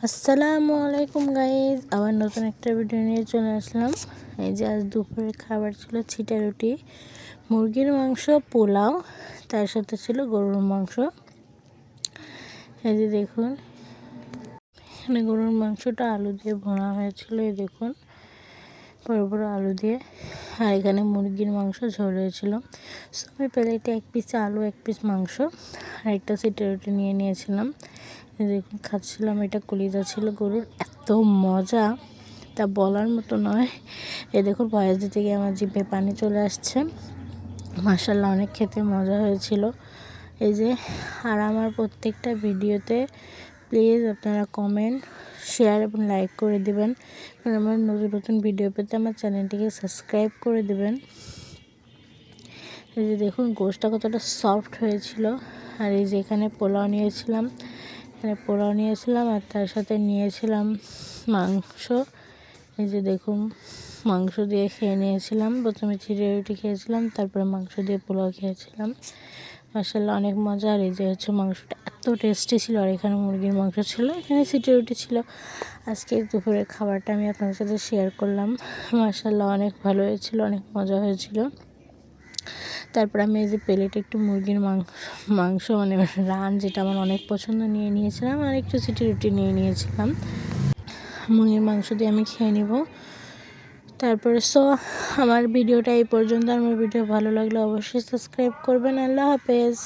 আসসালামু আলাইকুম গাইজ, আবার নতুন একটা ভিডিও নিয়ে চলে আসলাম। এই যে আজ দুপুরের খাবার ছিল ছিটা রুটি, মুরগির মাংস, পোলাও, তার সাথে ছিল গরুর মাংস। এই যে দেখুন, এখানে গরুর মাংসটা আলু দিয়ে ভোনা হয়েছিল, এই দেখুন বড় বড় আলু দিয়ে। আর এখানে মুরগির মাংস ঝোল হয়েছিল। সো আমি প্লেটে এক পিস আলু, এক পিস মাংস আর একটা ছিটা রুটি নিয়ে নিয়েছিলাম। দেখুন খাচ্ছিলাম, এটা কলিজা ছিল গরুর, এত মজা তা বলার মতো নয়। দেখুন ভয়েস দিতে গিয়ে আমার জিভে পানি চলে আসছে। মাশাআল্লাহ অনেক খেতে মজা হয়েছিল। এই যে, আর আমার প্রত্যেকটা ভিডিওতে প্লিজ আপনারা কমেন্ট, শেয়ার এবং লাইক করে দিবেন। কারণ আমার নতুন নতুন ভিডিও পেতে আমার চ্যানেলটিকে সাবস্ক্রাইব করে দিবেন। এই যে দেখুন গোশটা কতটা সফট হয়েছিল। আর এই যে এখানে পোলাও নিয়েছিলাম, আর তার সাথে নিয়েছিলাম মাংস। এই যে দেখুন মাংস দিয়ে খেয়ে নিয়েছিলাম, প্রথমে চিড়ে রুটি খেয়েছিলাম, তারপরে মাংস দিয়ে পোলাও খেয়েছিলাম। মাশাআল্লাহ অনেক মজা। আর এই যে মাংসটা এত টেস্টি ছিল। আর এখানে মুরগির মাংস ছিল, এখানে চিড়ে রুটি ছিল। আজকে দুপুরের খাবারটা আমি আপনাদের সাথে শেয়ার করলাম। মাশাআল্লাহ অনেক ভালো হয়েছিল, অনেক মজা হয়েছিল। তারপর আমি এই যে প্লেটে একটু মুরগির মাংস মানে রান, যেটা আমার অনেক পছন্দ, নিয়ে নিয়েছিলাম। আর একটু চিটি রুটি নিয়ে নিয়েছিলাম। মুরগির মাংস দিয়ে আমি খেয়ে নিব। তারপরে আমার ভিডিওটা এই পর্যন্ত। আমার ভিডিও ভালো লাগলে অবশ্যই সাবস্ক্রাইব করবেন। আল্লাহ হাফেজ।